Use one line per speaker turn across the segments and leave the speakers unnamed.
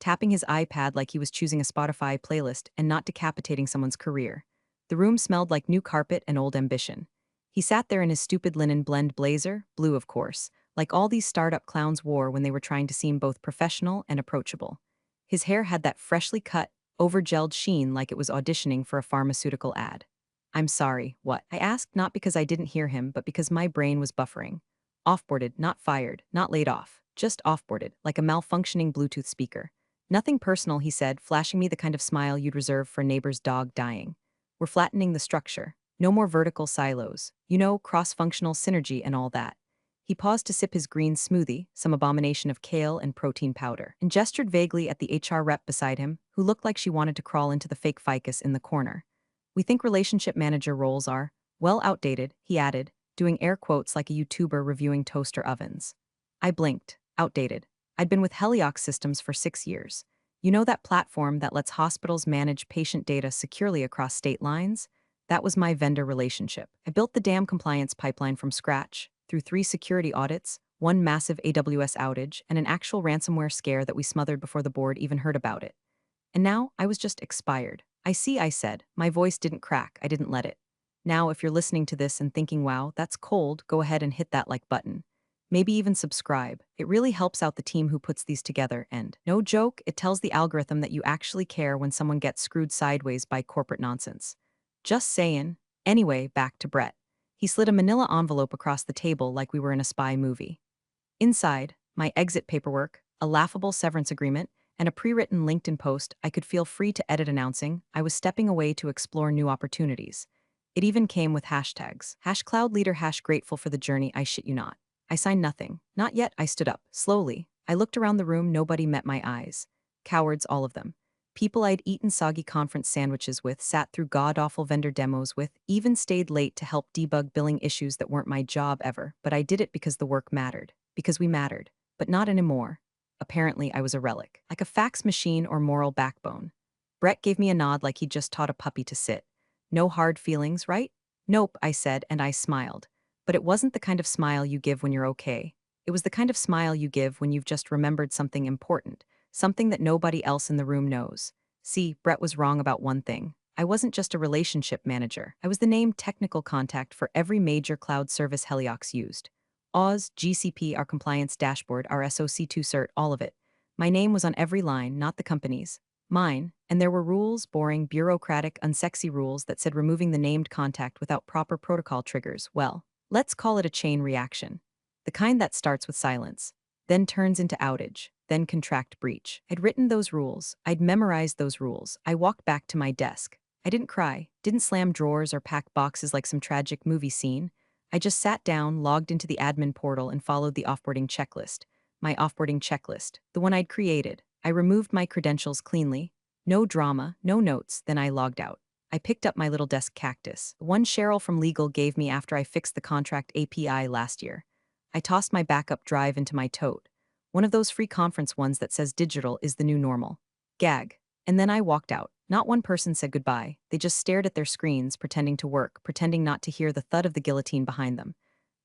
tapping his iPad like he was choosing a Spotify playlist and not decapitating someone's career. The room smelled like new carpet and old ambition. He sat there in his stupid linen blend blazer, blue of course, like all these startup clowns wore when they were trying to seem both professional and approachable. His hair had that freshly cut, over-gelled sheen like it was auditioning for a pharmaceutical ad. "I'm sorry, what?" I asked, not because I didn't hear him, but because my brain was buffering. Offboarded, not fired, not laid off, just offboarded, like a malfunctioning Bluetooth speaker. "Nothing personal," he said, flashing me the kind of smile you'd reserve for a neighbor's dog dying. "We're flattening the structure. No more vertical silos. You know, cross-functional synergy and all that." He paused to sip his green smoothie, some abomination of kale and protein powder, and gestured vaguely at the HR rep beside him, who looked like she wanted to crawl into the fake ficus in the corner. "We think relationship manager roles are, well, outdated," he added, doing air quotes like a YouTuber reviewing toaster ovens. I blinked. Outdated. I'd been with Heliox Systems for 6 years. You know, that platform that lets hospitals manage patient data securely across state lines? That was my vendor relationship. I built the damn compliance pipeline from scratch, through 3 security audits, 1 massive AWS outage, and an actual ransomware scare that we smothered before the board even heard about it. And now I was just expired. "I see," I said. My voice didn't crack. I didn't let it. Now, if you're listening to this and thinking, wow, that's cold, go ahead and hit that like button. Maybe even subscribe. It really helps out the team who puts these together, and no joke, it tells the algorithm that you actually care when someone gets screwed sideways by corporate nonsense. Just saying. Anyway, back to Brett. He slid a manila envelope across the table like we were in a spy movie. Inside, my exit paperwork, a laughable severance agreement, and a pre-written LinkedIn post I could feel free to edit announcing I was stepping away to explore new opportunities. It even came with hashtags. #CloudLeader, #grateful for the journey, I shit you not. I signed nothing. Not yet. I stood up, slowly. I looked around the room. Nobody met my eyes. Cowards, all of them. People I'd eaten soggy conference sandwiches with, sat through god-awful vendor demos with, even stayed late to help debug billing issues that weren't my job ever, but I did it because the work mattered. Because we mattered. But not anymore. Apparently, I was a relic. Like a fax machine or moral backbone. Brett gave me a nod like he'd just taught a puppy to sit. "No hard feelings, right?" "Nope," I said, and I smiled. But it wasn't the kind of smile you give when you're okay. It was the kind of smile you give when you've just remembered something important, something that nobody else in the room knows. See, Brett was wrong about one thing. I wasn't just a relationship manager. I was the named technical contact for every major cloud service Heliox used. Oz, GCP, our compliance dashboard, our SOC2 cert, all of it. My name was on every line, not the company's. Mine, and there were rules, boring, bureaucratic, unsexy rules that said removing the named contact without proper protocol triggers, well, let's call it a chain reaction. The kind that starts with silence, then turns into outage, then contract breach. I'd written those rules. I'd memorized those rules. I walked back to my desk. I didn't cry, didn't slam drawers or pack boxes like some tragic movie scene. I just sat down, logged into the admin portal, and followed the offboarding checklist. My offboarding checklist, the one I'd created. I removed my credentials cleanly. No drama, no notes, then I logged out. I picked up my little desk cactus, the one Cheryl from legal gave me after I fixed the contract API last year. I tossed my backup drive into my tote, one of those free conference ones that says digital is the new normal. Gag. And then I walked out. Not one person said goodbye. They just stared at their screens, pretending to work, pretending not to hear the thud of the guillotine behind them.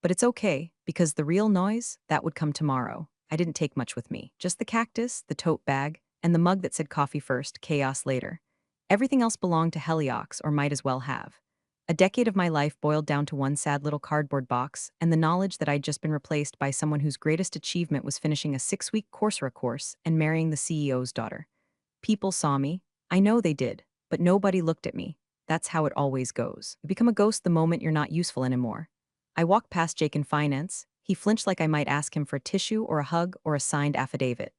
But it's okay, because the real noise, that would come tomorrow. I didn't take much with me. Just the cactus, the tote bag, and the mug that said coffee first, chaos later. Everything else belonged to Heliox, or might as well have. A decade of my life boiled down to one sad little cardboard box, and the knowledge that I'd just been replaced by someone whose greatest achievement was finishing a 6-week Coursera course and marrying the CEO's daughter. People saw me. I know they did, but nobody looked at me. That's how it always goes. You become a ghost the moment you're not useful anymore. I walked past Jake in finance. He flinched like I might ask him for a tissue or a hug or a signed affidavit.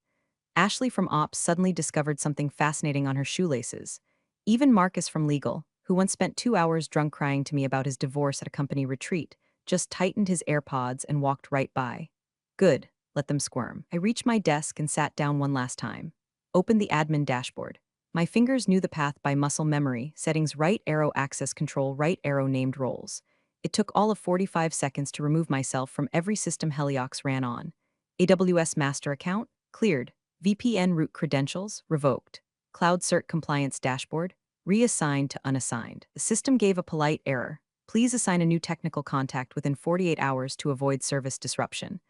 Ashley from Ops suddenly discovered something fascinating on her shoelaces. Even Marcus from Legal, who once spent 2 hours drunk crying to me about his divorce at a company retreat, just tightened his AirPods and walked right by. Good, let them squirm. I reached my desk and sat down one last time. Opened the admin dashboard. My fingers knew the path by muscle memory, settings right arrow access control right arrow named roles. It took all of 45 seconds to remove myself from every system Heliox ran on. AWS master account? Cleared. VPN root credentials? Revoked. Cloud Cert Compliance Dashboard? Reassigned to unassigned. The system gave a polite error. Please assign a new technical contact within 48 hours to avoid service disruption.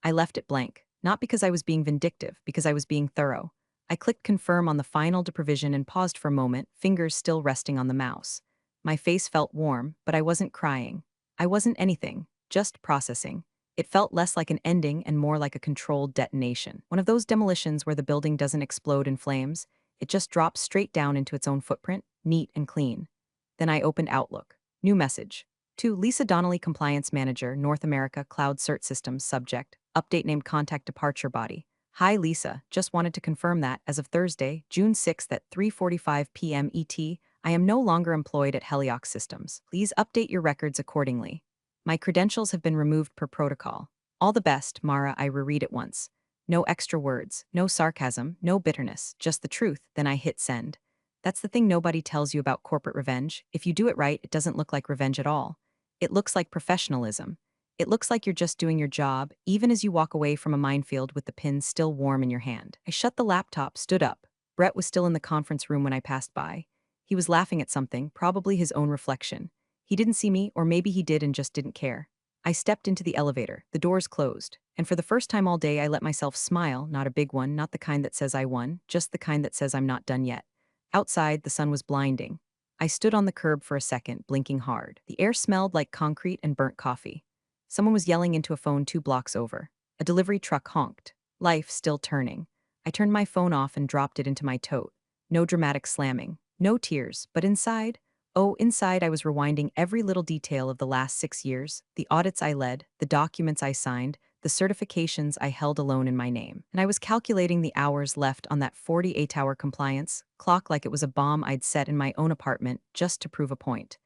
I left it blank, not because I was being vindictive, because I was being thorough. I clicked confirm on the final provision and paused for a moment, fingers still resting on the mouse. My face felt warm, but I wasn't crying. I wasn't anything, just processing. It felt less like an ending and more like a controlled detonation. One of those demolitions where the building doesn't explode in flames, it just drops straight down into its own footprint, neat and clean. Then I opened Outlook. New message. To Lisa Donnelly, Compliance Manager, North America Cloud Cert Systems, subject, update named contact departure body. Hi Lisa, just wanted to confirm that, as of Thursday, June 6th at 3:45 p.m. ET, I am no longer employed at Heliox Systems. Please update your records accordingly. My credentials have been removed per protocol. All the best, Mara. I reread it once. No extra words, no sarcasm, no bitterness, just the truth. Then I hit send. That's the thing nobody tells you about corporate revenge. If you do it right, it doesn't look like revenge at all. It looks like professionalism. It looks like you're just doing your job, even as you walk away from a minefield with the pins still warm in your hand. I shut the laptop, stood up. Brett was still in the conference room when I passed by. He was laughing at something, probably his own reflection. He didn't see me, or maybe he did and just didn't care. I stepped into the elevator, the doors closed, and for the first time all day I let myself smile, not a big one, not the kind that says I won, just the kind that says I'm not done yet. Outside, the sun was blinding. I stood on the curb for a second, blinking hard. The air smelled like concrete and burnt coffee. Someone was yelling into a phone 2 blocks over. A delivery truck honked. Life still turning. I turned my phone off and dropped it into my tote. No dramatic slamming. No tears, but inside, oh, inside I was rewinding every little detail of the last 6 years, the audits I led, the documents I signed, the certifications I held alone in my name. And I was calculating the hours left on that 48-hour compliance clock like it was a bomb I'd set in my own apartment just to prove a point.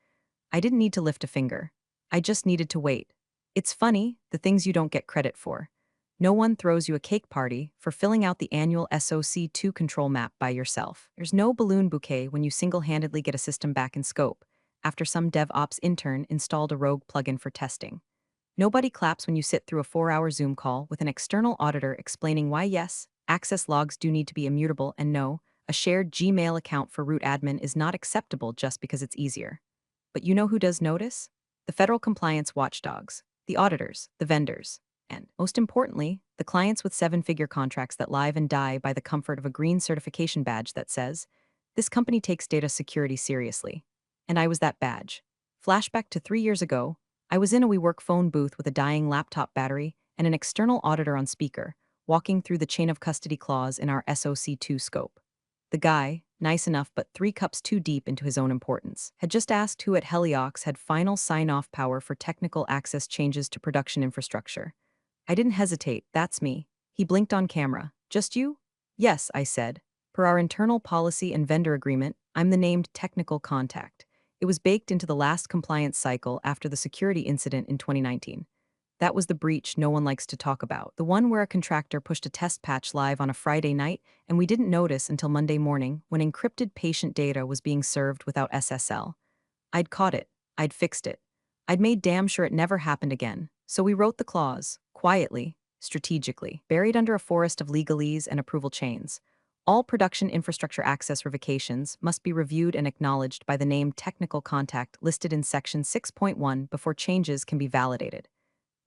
I didn't need to lift a finger. I just needed to wait. It's funny, the things you don't get credit for. No one throws you a cake party for filling out the annual SOC2 control map by yourself. There's no balloon bouquet when you single-handedly get a system back in scope, after some DevOps intern installed a rogue plugin for testing. Nobody claps when you sit through a 4-hour Zoom call with an external auditor explaining why yes, access logs do need to be immutable, and no, a shared Gmail account for root admin is not acceptable just because it's easier. But you know who does notice? The federal compliance watchdogs, the auditors, the vendors, and, most importantly, the clients with 7-figure contracts that live and die by the comfort of a green certification badge that says, "This company takes data security seriously." And I was that badge. Flashback to 3 years ago, I was in a WeWork phone booth with a dying laptop battery and an external auditor on speaker, walking through the chain of custody clause in our SOC2 scope. The guy, nice enough but 3 cups too deep into his own importance, had just asked who at Heliox had final sign-off power for technical access changes to production infrastructure. I didn't hesitate, that's me. He blinked on camera. Just you? Yes, I said. Per our internal policy and vendor agreement, I'm the named technical contact. It was baked into the last compliance cycle after the security incident in 2019. That was the breach no one likes to talk about, the one where a contractor pushed a test patch live on a Friday night and we didn't notice until Monday morning when encrypted patient data was being served without SSL. I'd caught it. I'd fixed it. I'd made damn sure it never happened again. So we wrote the clause, quietly, strategically, buried under a forest of legalese and approval chains. All production infrastructure access revocations must be reviewed and acknowledged by the named technical contact listed in Section 6.1 before changes can be validated.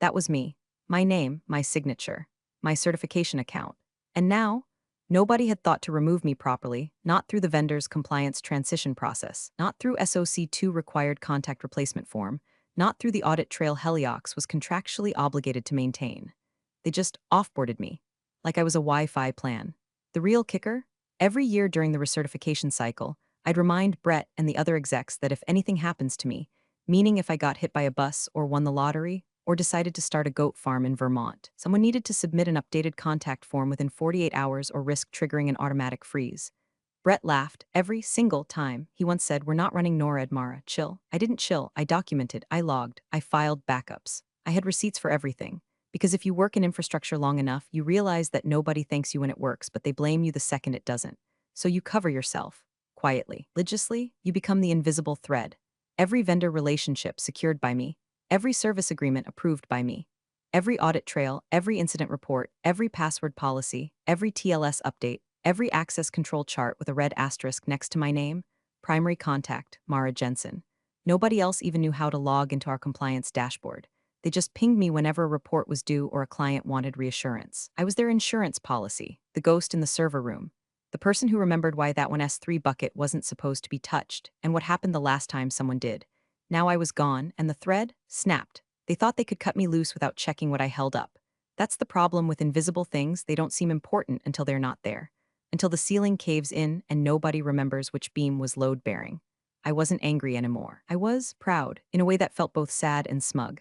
That was me. My name, my signature, my certification account. And now, nobody had thought to remove me properly, not through the vendor's compliance transition process, not through SOC2 required contact replacement form, not through the audit trail Heliox was contractually obligated to maintain. They just offboarded me, like I was a Wi-Fi plan. The real kicker? Every year during the recertification cycle, I'd remind Brett and the other execs that if anything happens to me, meaning if I got hit by a bus or won the lottery, or decided to start a goat farm in Vermont, someone needed to submit an updated contact form within 48 hours or risk triggering an automatic freeze. Brett laughed every single time. He once said, "We're not running NORAD, Mara. Chill." I didn't chill. I documented, I logged, I filed backups. I had receipts for everything. Because if you work in infrastructure long enough, you realize that nobody thanks you when it works, but they blame you the second it doesn't. So you cover yourself. Quietly. Religiously, you become the invisible thread. Every vendor relationship secured by me. Every service agreement approved by me. Every audit trail, every incident report, every password policy, every TLS update, every access control chart with a red asterisk next to my name, primary contact, Mara Jensen. Nobody else even knew how to log into our compliance dashboard. They just pinged me whenever a report was due or a client wanted reassurance. I was their insurance policy, the ghost in the server room. The person who remembered why that one S3 bucket wasn't supposed to be touched, and what happened the last time someone did. Now I was gone, and the thread snapped. They thought they could cut me loose without checking what I held up. That's the problem with invisible things, they don't seem important until they're not there. Until the ceiling caves in and nobody remembers which beam was load-bearing. I wasn't angry anymore. I was proud, in a way that felt both sad and smug.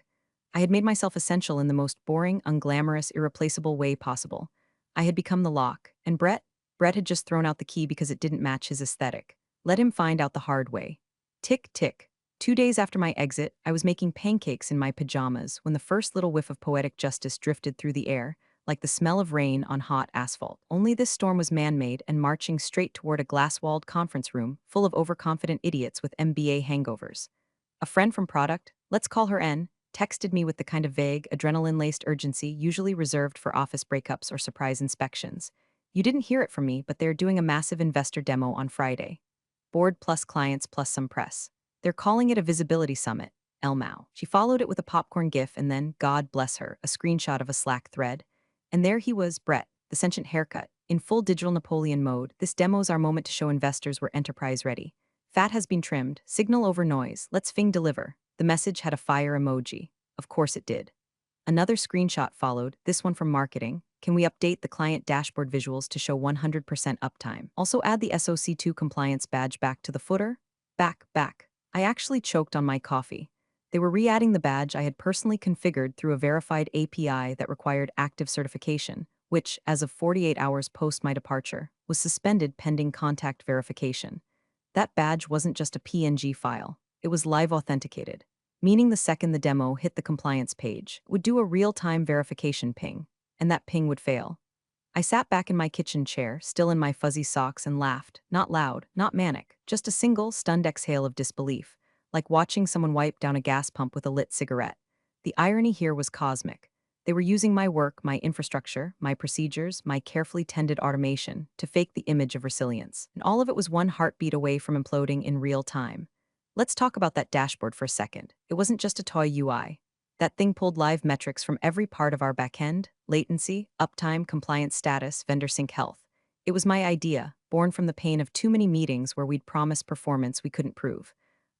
I had made myself essential in the most boring, unglamorous, irreplaceable way possible. I had become the lock, and Brett had just thrown out the key because it didn't match his aesthetic. Let him find out the hard way. Tick, tick. 2 days after my exit, I was making pancakes in my pajamas when the first little whiff of poetic justice drifted through the air, like the smell of rain on hot asphalt. Only this storm was man-made and marching straight toward a glass-walled conference room full of overconfident idiots with MBA hangovers. A friend from product, let's call her N, texted me with the kind of vague, adrenaline-laced urgency usually reserved for office breakups or surprise inspections. You didn't hear it from me, but they're doing a massive investor demo on Friday. Board plus clients plus some press. They're calling it a visibility summit, Elmau. She followed it with a popcorn gif and then, God bless her, a screenshot of a Slack thread. And there he was, Brett, the sentient haircut, in full digital Napoleon mode. This demo's our moment to show investors we're enterprise ready. Fat has been trimmed, signal over noise, let's fing deliver. The message had a fire emoji. Of course it did. Another screenshot followed, this one from marketing. Can we update the client dashboard visuals to show 100% uptime? Also add the SOC2 compliance badge back to the footer? Back. I actually choked on my coffee. They were re-adding the badge I had personally configured through a verified API that required active certification, which, as of 48 hours post my departure, was suspended pending contact verification. That badge wasn't just a PNG file. It was live authenticated, meaning the second the demo hit the compliance page, it would do a real-time verification ping, and that ping would fail. I sat back in my kitchen chair, still in my fuzzy socks, and laughed, not loud, not manic, just a single, stunned exhale of disbelief, like watching someone wipe down a gas pump with a lit cigarette. The irony here was cosmic. They were using my work, my infrastructure, my procedures, my carefully tended automation to fake the image of resilience, and all of it was one heartbeat away from imploding in real time. Let's talk about that dashboard for a second. It wasn't just a toy UI. That thing pulled live metrics from every part of our backend: latency, uptime, compliance status, vendor sync health. It was my idea, born from the pain of too many meetings where we'd promised performance we couldn't prove.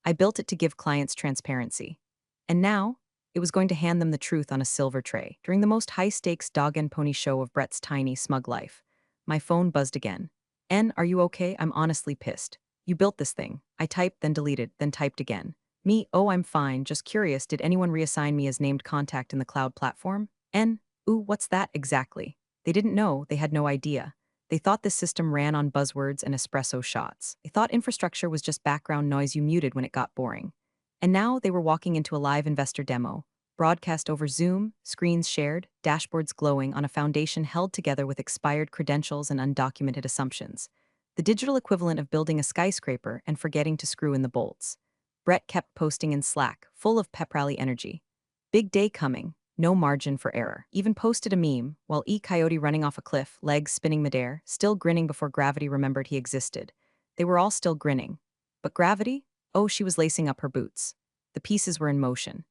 I built it to give clients transparency. And now, it was going to hand them the truth on a silver tray. During the most high-stakes dog-and-pony show of Brett's tiny, smug life, my phone buzzed again. N, are you okay? I'm honestly pissed. You built this thing. I typed, then deleted, then typed again. Me, oh, I'm fine, just curious, did anyone reassign me as named contact in the cloud platform? N, ooh, what's that exactly? They didn't know, they had no idea. They thought this system ran on buzzwords and espresso shots. They thought infrastructure was just background noise you muted when it got boring. And now they were walking into a live investor demo, broadcast over Zoom, screens shared, dashboards glowing on a foundation held together with expired credentials and undocumented assumptions. The digital equivalent of building a skyscraper and forgetting to screw in the bolts. Brett kept posting in Slack, full of pep rally energy. Big day coming, no margin for error. Even posted a meme, while Coyote running off a cliff, legs spinning midair, still grinning before gravity remembered he existed. They were all still grinning. But gravity? Oh, she was lacing up her boots. The pieces were in motion.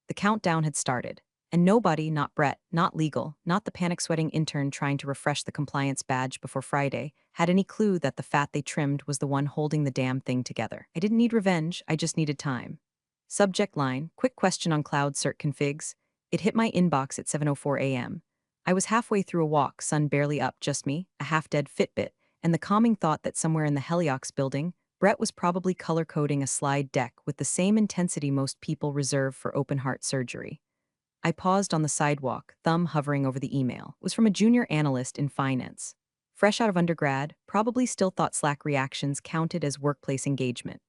The countdown had started. And nobody, not Brett, not legal, not the panic-sweating intern trying to refresh the compliance badge before Friday, had any clue that the fat they trimmed was the one holding the damn thing together. I didn't need revenge, I just needed time. Subject line, quick question on cloud cert configs. It hit my inbox at 7:04 a.m. I was halfway through a walk, sun barely up, just me, a half-dead Fitbit, and the calming thought that somewhere in the Heliox building, Brett was probably color-coding a slide deck with the same intensity most people reserve for open-heart surgery. I paused on the sidewalk, thumb hovering over the email. It was from a junior analyst in finance. Fresh out of undergrad, probably still thought Slack reactions counted as workplace engagement.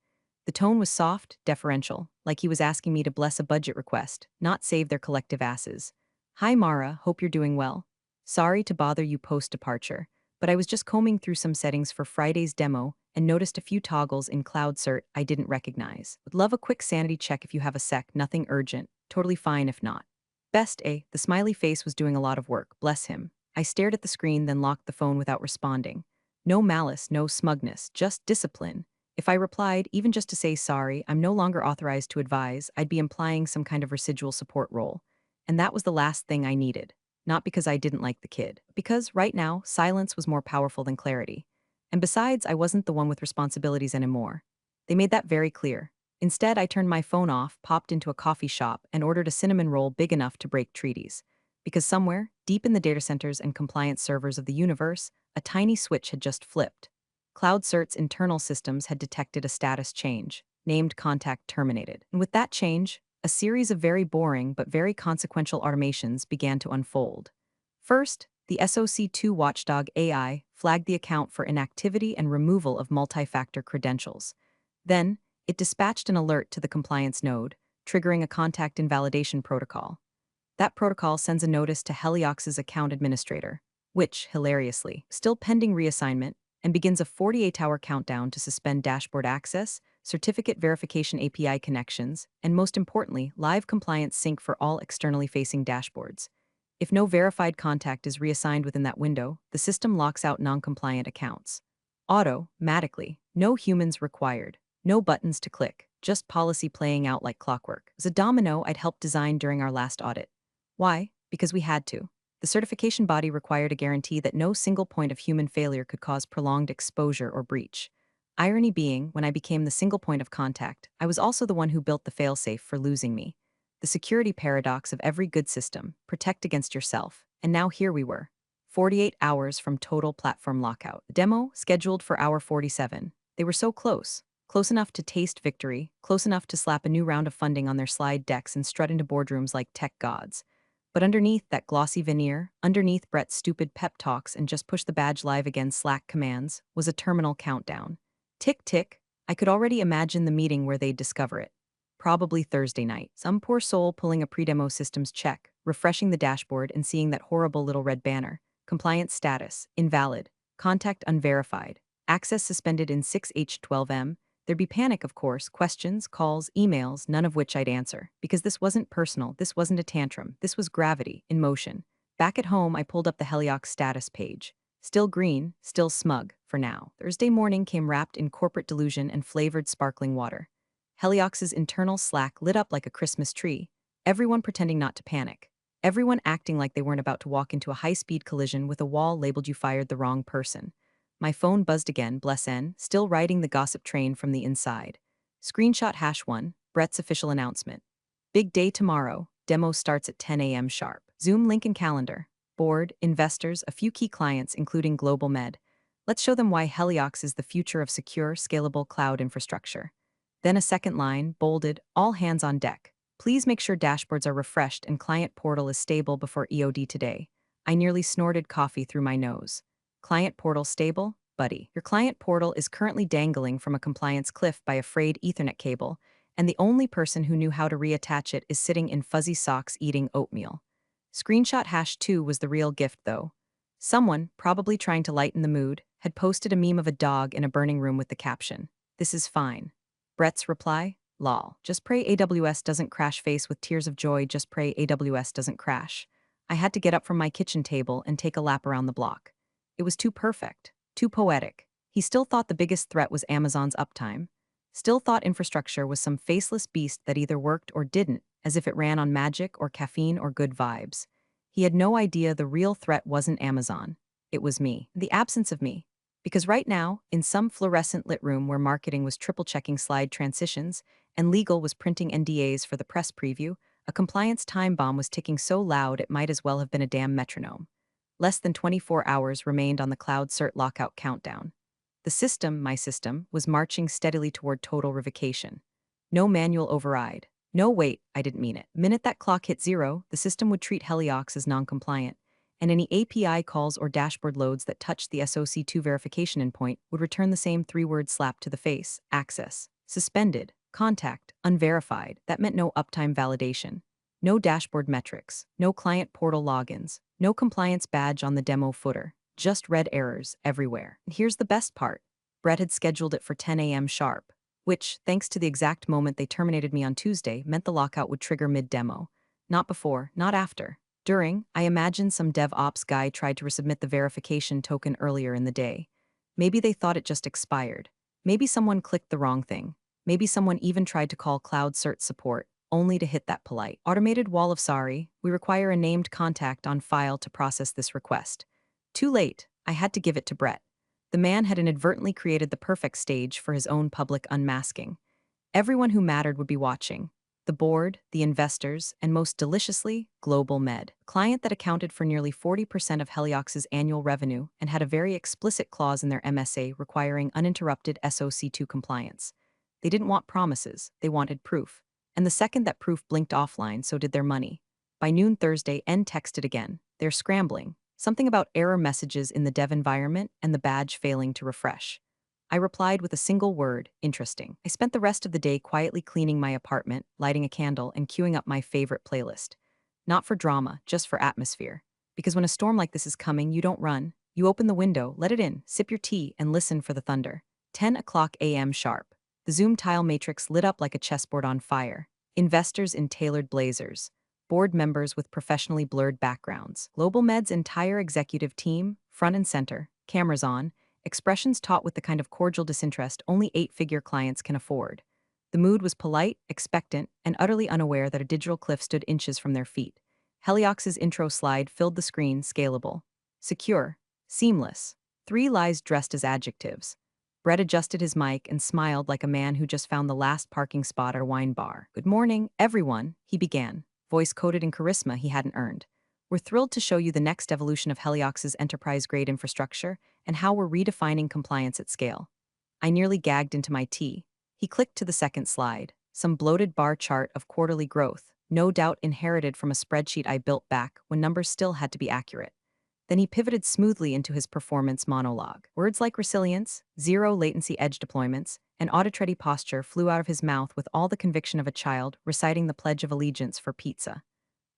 The tone was soft, deferential, like he was asking me to bless a budget request, not save their collective asses. Hi Mara, hope you're doing well. Sorry to bother you post-departure, but I was just combing through some settings for Friday's demo and noticed a few toggles in Cloud Cert I didn't recognize. Would love a quick sanity check if you have a sec, nothing urgent, totally fine if not. Best A, the smiley face was doing a lot of work, bless him. I stared at the screen, then locked the phone without responding. No malice, no smugness, just discipline. If I replied, even just to say sorry, I'm no longer authorized to advise, I'd be implying some kind of residual support role. And that was the last thing I needed. Not because I didn't like the kid, because right now, silence was more powerful than clarity. And besides, I wasn't the one with responsibilities anymore. They made that very clear. Instead, I turned my phone off, popped into a coffee shop, and ordered a cinnamon roll big enough to break treaties. Because somewhere, deep in the data centers and compliance servers of the universe, a tiny switch had just flipped. CloudCert's internal systems had detected a status change, named contact terminated. And with that change, a series of very boring but very consequential automations began to unfold. First, the SOC2 watchdog AI flagged the account for inactivity and removal of multi-factor credentials. Then, it dispatched an alert to the compliance node, triggering a contact invalidation protocol. That protocol sends a notice to Heliox's account administrator, which, hilariously, still pending reassignment, and begins a 48-hour countdown to suspend dashboard access, certificate verification API connections, and most importantly, live compliance sync for all externally facing dashboards. If no verified contact is reassigned within that window, the system locks out non-compliant accounts. Automatically, no humans required, no buttons to click, just policy playing out like clockwork. It was a domino I'd helped design during our last audit. Why? Because we had to. The certification body required a guarantee that no single point of human failure could cause prolonged exposure or breach. Irony being, when I became the single point of contact, I was also the one who built the failsafe for losing me. The security paradox of every good system: protect against yourself. And now here we were, 48 hours from total platform lockout. The demo scheduled for hour 47. They were so close. Close enough to taste victory, close enough to slap a new round of funding on their slide decks and strut into boardrooms like tech gods. But underneath that glossy veneer, underneath Brett's stupid pep talks and just push the badge live again Slack commands, was a terminal countdown. Tick tick, I could already imagine the meeting where they'd discover it. Probably Thursday night. Some poor soul pulling a pre-demo systems check, refreshing the dashboard and seeing that horrible little red banner. Compliance status, invalid. Contact unverified. Access suspended in 6H12M. There'd be panic, of course, questions, calls, emails, none of which I'd answer. Because this wasn't personal, this wasn't a tantrum, this was gravity, in motion. Back at home, I pulled up the Heliox status page. Still green, still smug, for now. Thursday morning came wrapped in corporate delusion and flavored sparkling water. Heliox's internal Slack lit up like a Christmas tree. Everyone pretending not to panic. Everyone acting like they weren't about to walk into a high-speed collision with a wall labeled "you fired the wrong person." My phone buzzed again, bless N, still riding the gossip train from the inside. Screenshot #1, Brett's official announcement. Big day tomorrow, demo starts at 10 a.m. sharp. Zoom link and calendar. Board, investors, a few key clients including Global Med. Let's show them why Heliox is the future of secure, scalable cloud infrastructure. Then a second line, bolded, all hands on deck. Please make sure dashboards are refreshed and client portal is stable before EOD today. I nearly snorted coffee through my nose. Client portal stable? Buddy, your client portal is currently dangling from a compliance cliff by a frayed Ethernet cable, and the only person who knew how to reattach it is sitting in fuzzy socks eating oatmeal. Screenshot #2 was the real gift, though. Someone, probably trying to lighten the mood, had posted a meme of a dog in a burning room with the caption, "This is fine." Brett's reply? Lol. Just pray AWS doesn't crash. Face with tears of joy, just pray AWS doesn't crash. I had to get up from my kitchen table and take a lap around the block. It was too perfect, too poetic. He still thought the biggest threat was Amazon's uptime. Still thought infrastructure was some faceless beast that either worked or didn't, as if it ran on magic or caffeine or good vibes. He had no idea the real threat wasn't Amazon. It was me. The absence of me. Because right now, in some fluorescent lit room where marketing was triple-checking slide transitions and legal was printing NDAs for the press preview, a compliance time bomb was ticking so loud it might as well have been a damn metronome. Less than 24 hours remained on the cloud cert lockout countdown. The system, my system, was marching steadily toward total revocation. No manual override. No, wait, I didn't mean it. Minute that clock hit 0, the system would treat Heliox as non-compliant, and any API calls or dashboard loads that touched the SOC2 verification endpoint would return the same 3-word slap to the face: access suspended, contact unverified. That meant no uptime validation, no dashboard metrics, no client portal logins, no compliance badge on the demo footer, just red errors everywhere. And here's the best part. Brett had scheduled it for 10 a.m. sharp, which, thanks to the exact moment they terminated me on Tuesday, meant the lockout would trigger mid-demo. Not before, not after. During, I imagine some DevOps guy tried to resubmit the verification token earlier in the day. Maybe they thought it just expired. Maybe someone clicked the wrong thing. Maybe someone even tried to call Cloud Cert support, only to hit that polite automated wall of "sorry, we require a named contact on file to process this request." Too late, I had to give it to Brett. The man had inadvertently created the perfect stage for his own public unmasking. Everyone who mattered would be watching. The board, the investors, and most deliciously, Global Med, a client that accounted for nearly 40% of Heliox's annual revenue and had a very explicit clause in their MSA requiring uninterrupted SOC2 compliance. They didn't want promises, they wanted proof. And the second that proof blinked offline, so did their money. By noon Thursday, N texted again. They're scrambling. Something about error messages in the dev environment and the badge failing to refresh. I replied with a single word, interesting. I spent the rest of the day quietly cleaning my apartment, lighting a candle, and queuing up my favorite playlist. Not for drama, just for atmosphere. Because when a storm like this is coming, you don't run. You open the window, let it in, sip your tea, and listen for the thunder. 10 o'clock a.m. sharp. The Zoom tile matrix lit up like a chessboard on fire. Investors in tailored blazers. Board members with professionally blurred backgrounds. Global Med's entire executive team, front and center, cameras on, expressions taught with the kind of cordial disinterest only eight-figure clients can afford. The mood was polite, expectant, and utterly unaware that a digital cliff stood inches from their feet. Heliox's intro slide filled the screen, scalable, secure, seamless. Three lies dressed as adjectives. Brett adjusted his mic and smiled like a man who just found the last parking spot at a wine bar. "Good morning, everyone," he began, voice coated in charisma he hadn't earned. "We're thrilled to show you the next evolution of Heliox's enterprise-grade infrastructure and how we're redefining compliance at scale." I nearly gagged into my tea. He clicked to the second slide, some bloated bar chart of quarterly growth, no doubt inherited from a spreadsheet I built back when numbers still had to be accurate. Then he pivoted smoothly into his performance monologue. Words like resilience, zero latency edge deployments, and audit-ready posture flew out of his mouth with all the conviction of a child reciting the Pledge of Allegiance for pizza.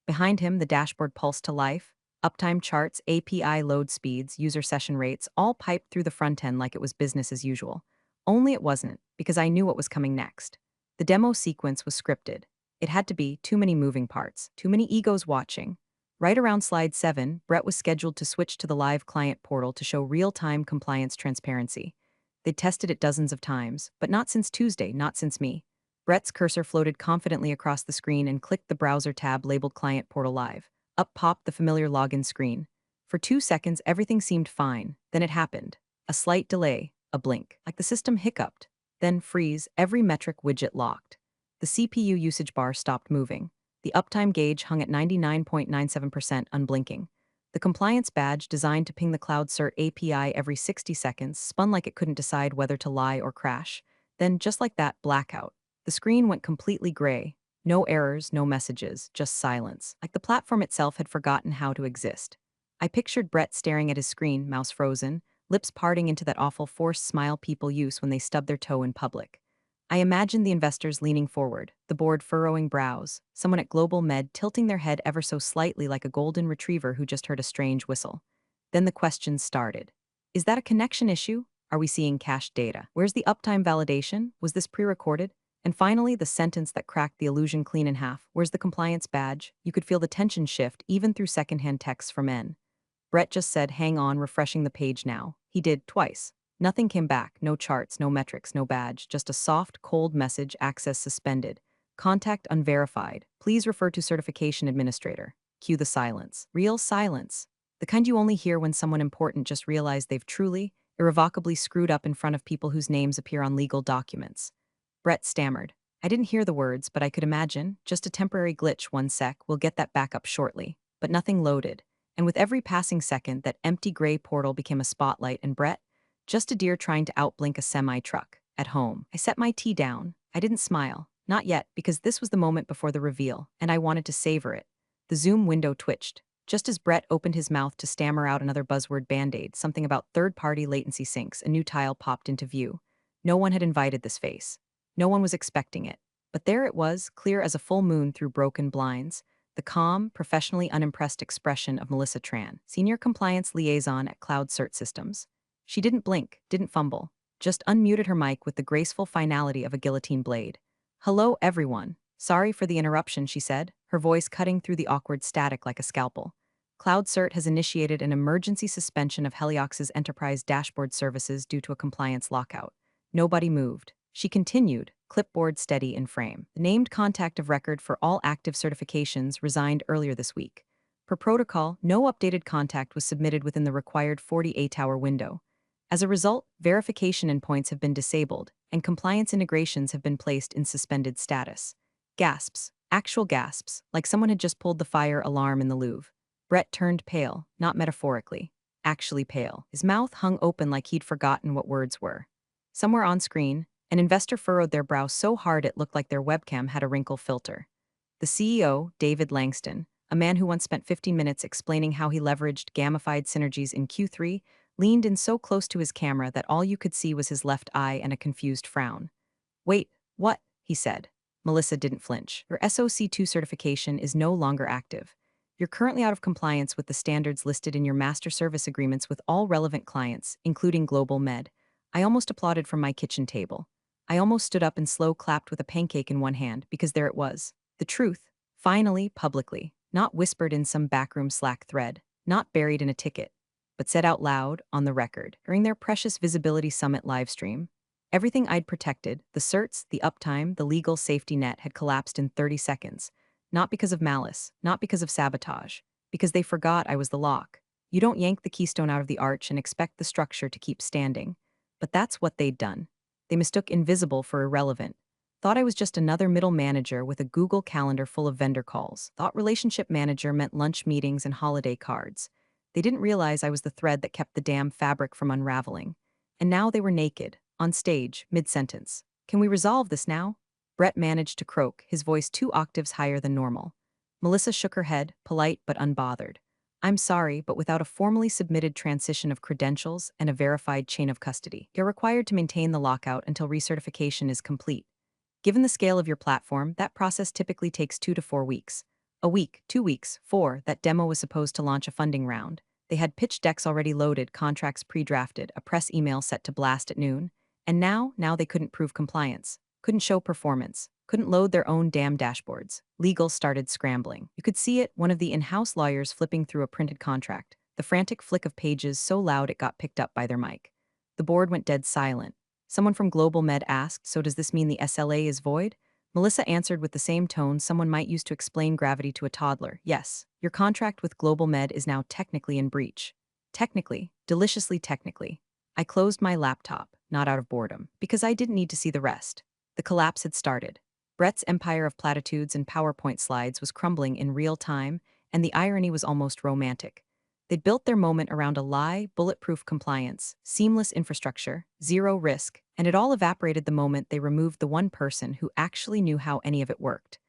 Behind him, the dashboard pulsed to life. Uptime charts, API load speeds, user session rates, all piped through the front end like it was business as usual. Only it wasn't, because I knew what was coming next. The demo sequence was scripted. It had to be too many moving parts, too many egos watching. Right around slide 7, Brett was scheduled to switch to the live client portal to show real-time compliance transparency. They'd tested it dozens of times, but not since Tuesday, not since me. Brett's cursor floated confidently across the screen and clicked the browser tab labeled Client Portal Live. Up popped the familiar login screen. For 2 seconds, everything seemed fine. Then it happened. A slight delay, a blink, like the system hiccuped. Then freeze, every metric widget locked. The CPU usage bar stopped moving. The uptime gauge hung at 99.97% unblinking. The compliance badge, designed to ping the Cloud Cert API every 60 seconds, spun like it couldn't decide whether to lie or crash. Then, just like that, blackout. The screen went completely gray. No errors, no messages, just silence, like the platform itself had forgotten how to exist. I pictured Brett staring at his screen, mouse frozen, lips parting into that awful forced smile people use when they stub their toe in public. I imagined the investors leaning forward, the board furrowing brows, someone at Global Med tilting their head ever so slightly like a golden retriever who just heard a strange whistle. Then the questions started. Is that a connection issue? Are we seeing cached data? Where's the uptime validation? Was this pre-recorded? And finally, the sentence that cracked the illusion clean in half. Where's the compliance badge? You could feel the tension shift even through secondhand texts from N. Brett just said, "Hang on, refreshing the page now." He did, twice. Nothing came back, no charts, no metrics, no badge, just a soft, cold message, access suspended. Contact unverified. Please refer to certification administrator. Cue the silence. Real silence. The kind you only hear when someone important just realized they've truly, irrevocably screwed up in front of people whose names appear on legal documents. Brett stammered. I didn't hear the words, but I could imagine. Just a temporary glitch, 1 sec, we'll get that back up shortly. But nothing loaded. And with every passing second, that empty gray portal became a spotlight, and Brett, just a deer trying to outblink a semi-truck. At home, I set my tea down. I didn't smile. Not yet, because this was the moment before the reveal, and I wanted to savor it. The Zoom window twitched. Just as Brett opened his mouth to stammer out another buzzword band-aid, something about third-party latency syncs, a new tile popped into view. No one had invited this face. No one was expecting it. But there it was, clear as a full moon through broken blinds. The calm, professionally unimpressed expression of Melissa Tran, Senior Compliance Liaison at Cloud Cert Systems. She didn't blink, didn't fumble, just unmuted her mic with the graceful finality of a guillotine blade. "Hello, everyone. Sorry for the interruption," she said, her voice cutting through the awkward static like a scalpel. Cloud Cert has initiated an emergency suspension of Heliox's enterprise dashboard services due to a compliance lockout. Nobody moved. She continued, clipboard steady in frame. The named contact of record for all active certifications resigned earlier this week. Per protocol, no updated contact was submitted within the required 48-hour window. As a result, verification endpoints have been disabled, and compliance integrations have been placed in suspended status. Gasps, actual gasps, like someone had just pulled the fire alarm in the Louvre. Brett turned pale, not metaphorically, actually pale. His mouth hung open like he'd forgotten what words were. Somewhere on screen, an investor furrowed their brow so hard it looked like their webcam had a wrinkle filter. The CEO, David Langston, a man who once spent 15 minutes explaining how he leveraged gamified synergies in Q3, leaned in so close to his camera that all you could see was his left eye and a confused frown. "Wait, what?" he said. Melissa didn't flinch. "Your SOC2 certification is no longer active. You're currently out of compliance with the standards listed in your master service agreements with all relevant clients, including Global Med." I almost applauded from my kitchen table. I almost stood up and slow clapped with a pancake in one hand, because there it was. The truth, finally, publicly, not whispered in some backroom Slack thread, not buried in a ticket, but said out loud, on the record, during their precious Visibility Summit livestream. Everything I'd protected, the certs, the uptime, the legal safety net, had collapsed in 30 seconds. Not because of malice, not because of sabotage, because they forgot I was the lock. You don't yank the keystone out of the arch and expect the structure to keep standing. But that's what they'd done. They mistook invisible for irrelevant. Thought I was just another middle manager with a Google Calendar full of vendor calls. Thought relationship manager meant lunch meetings and holiday cards. They didn't realize I was the thread that kept the damn fabric from unraveling. And now they were naked, on stage, mid-sentence. "Can we resolve this now?" Brett managed to croak, his voice 2 octaves higher than normal. Melissa shook her head, polite but unbothered. "I'm sorry, but without a formally submitted transition of credentials and a verified chain of custody, you're required to maintain the lockout until recertification is complete. Given the scale of your platform, that process typically takes 2 to 4 weeks. A week, 2 weeks, 4, that demo was supposed to launch a funding round. They had pitch decks already loaded, contracts pre-drafted, a press email set to blast at noon. And now they couldn't prove compliance, couldn't show performance, couldn't load their own damn dashboards. Legal started scrambling. You could see it, one of the in-house lawyers flipping through a printed contract, the frantic flick of pages so loud it got picked up by their mic. The board went dead silent. Someone from Global Med asked, "So does this mean the SLA is void?" Melissa answered with the same tone someone might use to explain gravity to a toddler. "Yes, your contract with Global Med is now technically in breach." Technically, deliciously technically. I closed my laptop, not out of boredom, because I didn't need to see the rest. The collapse had started. Brett's empire of platitudes and PowerPoint slides was crumbling in real time, and the irony was almost romantic. They'd built their moment around a lie, bulletproof compliance, seamless infrastructure, zero risk, and it all evaporated the moment they removed the one person who actually knew how any of it worked.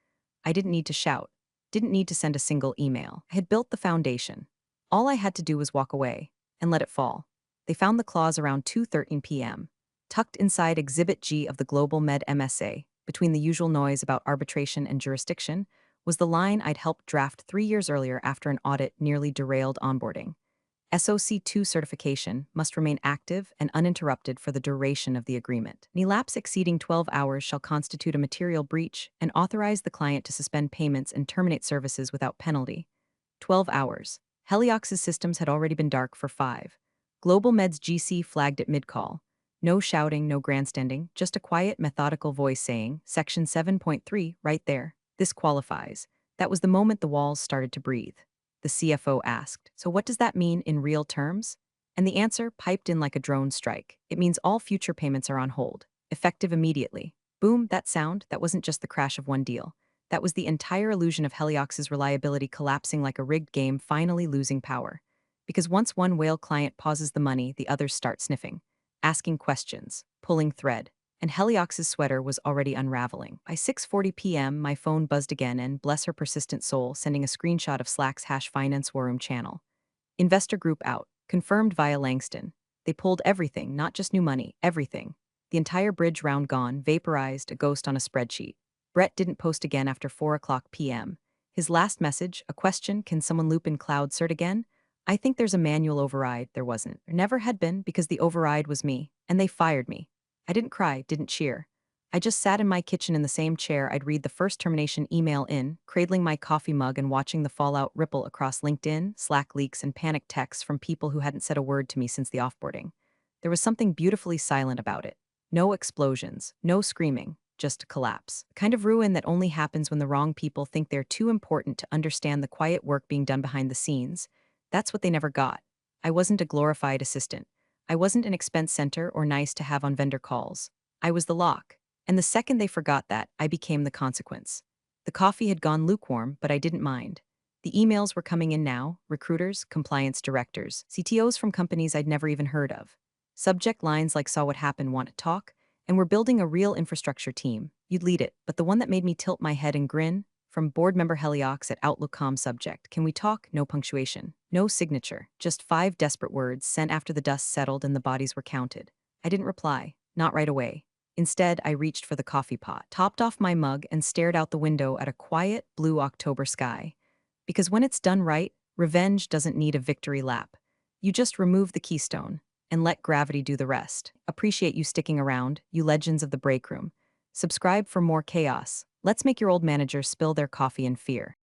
I didn't need to shout, didn't need to send a single email. I had built the foundation. All I had to do was walk away and let it fall. They found the clause around 2:13 p.m., tucked inside Exhibit G of the Global Med MSA, between the usual noise about arbitration and jurisdiction, was the line I'd helped draft 3 years earlier after an audit nearly derailed onboarding. SOC2 certification must remain active and uninterrupted for the duration of the agreement. Any lapse exceeding 12 hours shall constitute a material breach and authorize the client to suspend payments and terminate services without penalty. 12 hours. Heliox's systems had already been dark for 5. Global Med's GC flagged at mid-call. No shouting, no grandstanding, just a quiet, methodical voice saying, "Section 7.3, right there. This qualifies." That was the moment the walls started to breathe. The CFO asked, "So what does that mean in real terms?" And the answer piped in like a drone strike. "It means all future payments are on hold, effective immediately." Boom, that sound, that wasn't just the crash of one deal. That was the entire illusion of Heliox's reliability collapsing like a rigged game finally losing power. Because once one whale client pauses the money, the others start sniffing, asking questions, pulling thread. And Heliox's sweater was already unraveling. By 6:40 p.m., my phone buzzed again and, bless her persistent soul, sending a screenshot of Slack's #finance war room channel. Investor group out, confirmed via Langston. They pulled everything, not just new money, everything. The entire bridge round gone, vaporized, a ghost on a spreadsheet. Brett didn't post again after 4 p.m. His last message, a question, "Can someone loop in cloud cert again?" I think there's a manual override. There wasn't. There never had been, because the override was me, and they fired me. I didn't cry, didn't cheer. I just sat in my kitchen in the same chair I'd read the first termination email in, cradling my coffee mug and watching the fallout ripple across LinkedIn, Slack leaks, and panicked texts from people who hadn't said a word to me since the offboarding. There was something beautifully silent about it. No explosions, no screaming, just collapse. The kind of ruin that only happens when the wrong people think they're too important to understand the quiet work being done behind the scenes. That's what they never got. I wasn't a glorified assistant. I wasn't an expense center or nice to have on vendor calls. I was the lock. And the second they forgot that, I became the consequence. The coffee had gone lukewarm, but I didn't mind. The emails were coming in now: recruiters, compliance directors, CTOs from companies I'd never even heard of. Subject lines like "saw what happened, want to talk," and "we're building a real infrastructure team. You'd lead it." But the one that made me tilt my head and grin? From board member Heliox at Outlook.com: subject, "Can we talk?" No punctuation, no signature, just 5 desperate words sent after the dust settled and the bodies were counted. I didn't reply, not right away. Instead, I reached for the coffee pot, topped off my mug, and stared out the window at a quiet, blue October sky. Because when it's done right, revenge doesn't need a victory lap. You just remove the keystone and let gravity do the rest. Appreciate you sticking around, you legends of the break room. Subscribe for more chaos. Let's make your old manager spill their coffee in fear.